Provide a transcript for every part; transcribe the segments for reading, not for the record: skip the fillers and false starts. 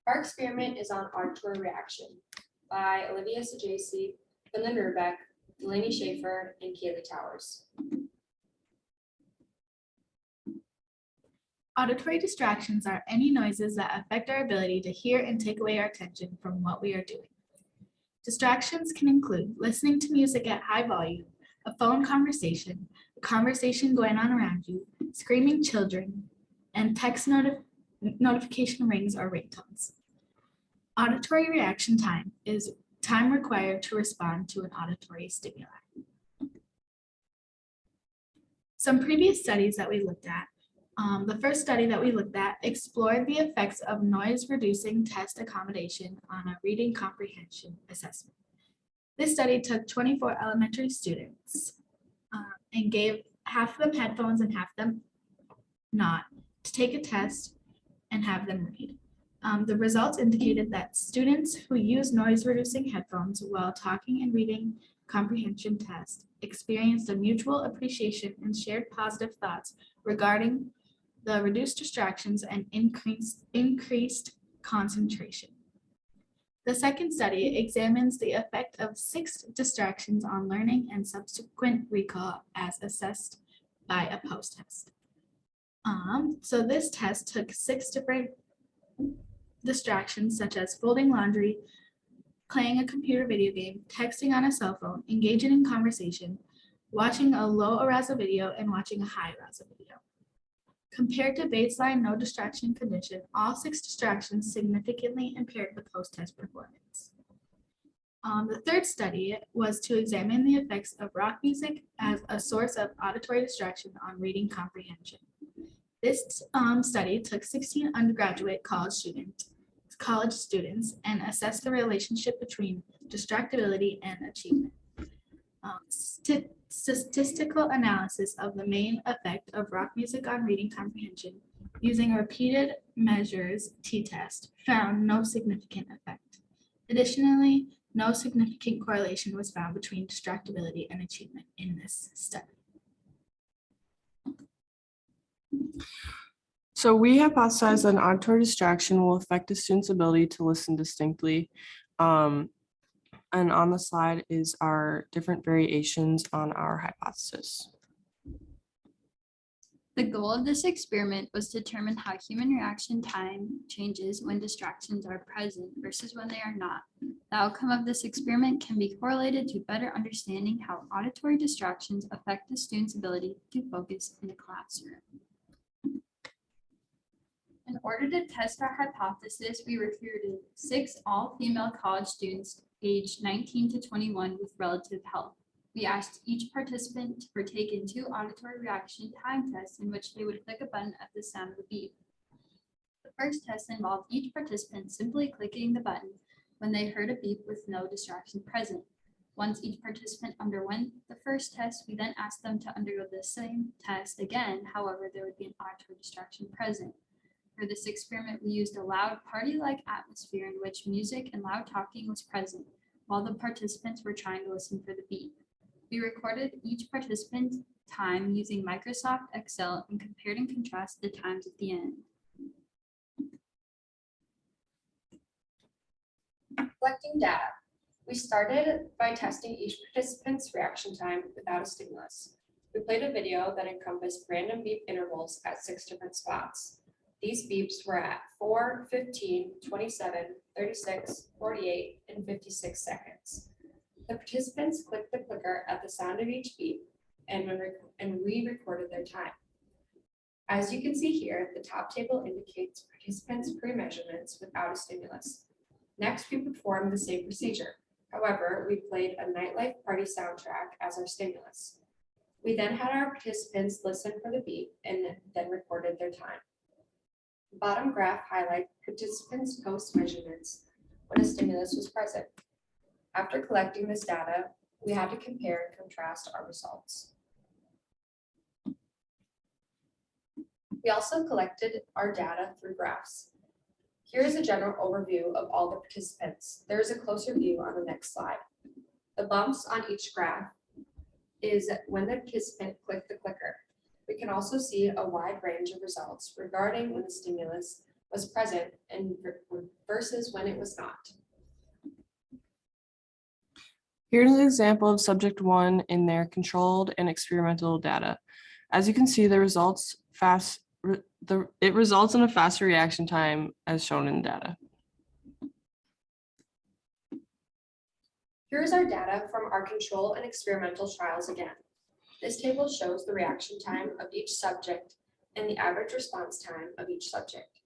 Our experiment is on auditory reaction by Olivia Sajasi, Finland Rubeck, Delaney Schaefer, and Kaylee Towers. Auditory distractions are any noises that affect our ability to hear and take away our attention from what we are doing. Distractions can include listening to music at high volume, a phone conversation, a conversation going on around you, screaming children, and text notification rings or ringtones. Auditory reaction time is time required to respond to an auditory stimuli. Some previous studies that we looked at, the first study that we looked at explored the effects of noise-reducing test accommodation on a reading comprehension assessment. This study took 24 elementary students and gave half of them headphones and half of them not to take a test and have them read. The results indicated that students who use noise-reducing headphones while talking and reading comprehension test experienced a mutual appreciation and shared positive thoughts regarding the reduced distractions and increased concentration. The second study examines the effect of 6 distractions on learning and subsequent recall as assessed by a post-test. So this test took 6 different distractions such as folding laundry, playing a computer video game, texting on a cell phone, engaging in conversation, watching a low arousal video, and watching a high arousal video. Compared to baseline no distraction condition, all 6 distractions significantly impaired the post-test performance. The third study was to examine the effects of rock music as a source of auditory distraction on reading comprehension. This study took 16 undergraduate college students and assessed the relationship between distractibility and achievement. Statistical analysis of the main effect of rock music on reading comprehension using repeated measures t-test found no significant effect. Additionally, no significant correlation was found between distractibility and achievement in this study. So we hypothesized that an auditory distraction will affect a student's ability to listen distinctly. And on the slide is our different variations on our hypothesis. The goal of this experiment was to determine how human reaction time changes when distractions are present versus when they are not. The outcome of this experiment can be correlated to better understanding how auditory distractions affect the student's ability to focus in a classroom. In order to test our hypothesis, we recruited 6 all-female college students aged 19 to 21 with relative health. We asked each participant to partake in 2 auditory reaction time tests in which they would click a button at the sound of a beep. The first test involved each participant simply clicking the button when they heard a beep with no distraction present. Once each participant underwent the first test, we then asked them to undergo the same test again. However, there would be an auditory distraction present. For this experiment, we used a loud party-like atmosphere in which music and loud talking was present while the participants were trying to listen for the beep. We recorded each participant's time using Microsoft Excel and compared and contrasted the times at the end. Collecting data. We started by testing each participant's reaction time without a stimulus. We played a video that encompassed random beep intervals at 6 different spots. These beeps were at 4, 15, 27, 36, 48, and 56 seconds. The participants clicked the clicker at the sound of each beep and we recorded their time. As you can see here, the top table indicates participants' pre-measurements without a stimulus. Next, we performed the same procedure. However, we played a nightlife party soundtrack as our stimulus. We then had our participants listen for the beep and then recorded their time. The bottom graph highlights participants' post-measurements when a stimulus was present. After collecting this data, we had to compare and contrast our results. We also collected our data through graphs. Here is a general overview of all the participants. There is a closer view on the next slide. The bumps on each graph is when the participant clicked the clicker. We can also see a wide range of results regarding when the stimulus was present and versus when it was not. Here's an example of subject 1 in their controlled and experimental data. As you can see, it results in a faster reaction time as shown in data. Here's our data from our control and experimental trials again. This table shows the reaction time of each subject and the average response time of each subject.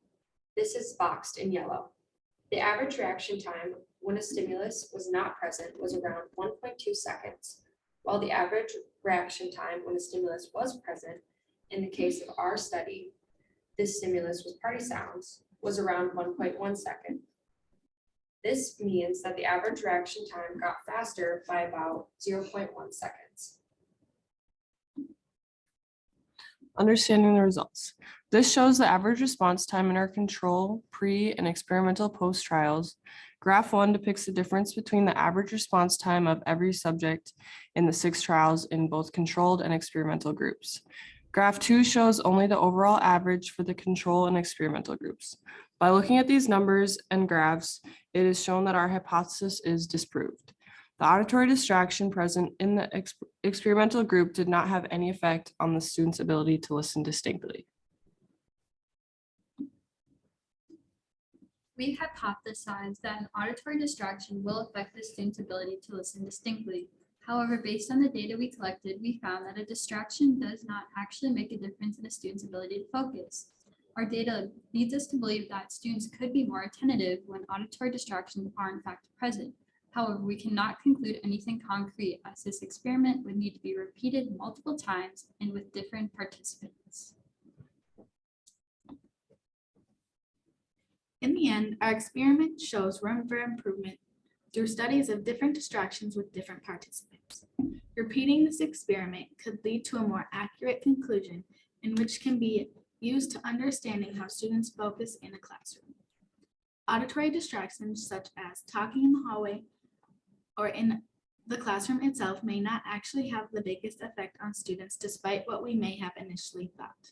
This is boxed in yellow. The average reaction time when a stimulus was not present was around 1.2 seconds, while the average reaction time when a stimulus was present, in the case of our study, this stimulus was party sounds, was around 1.1 second. This means that the average reaction time got faster by about 0.1 seconds. Understanding the results. This shows the average response time in our control, pre, and experimental post trials. Graph 1 depicts the difference between the average response time of every subject in the 6 trials in both controlled and experimental groups. Graph 2 shows only the overall average for the control and experimental groups. By looking at these numbers and graphs, it is shown that our hypothesis is disproved. The auditory distraction present in the experimental group did not have any effect on the student's ability to listen distinctly. We hypothesized that an auditory distraction will affect the student's ability to listen distinctly. However, based on the data we collected, we found that a distraction does not actually make a difference in a student's ability to focus. Our data leads us to believe that students could be more attentive when auditory distractions are in fact present. However, we cannot conclude anything concrete, as this experiment would need to be repeated multiple times and with different participants. In the end, our experiment shows room for improvement through studies of different distractions with different participants. Repeating this experiment could lead to a more accurate conclusion, in which can be used to understanding how students focus in a classroom. Auditory distractions such as talking in the hallway or in the classroom itself may not actually have the biggest effect on students, despite what we may have initially thought.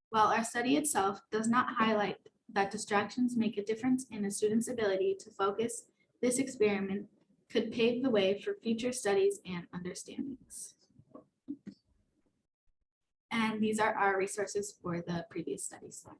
While our study itself does not highlight that distractions make a difference in a student's ability to focus, this experiment could pave the way for future studies and understandings. And these are our resources for the previous study slide.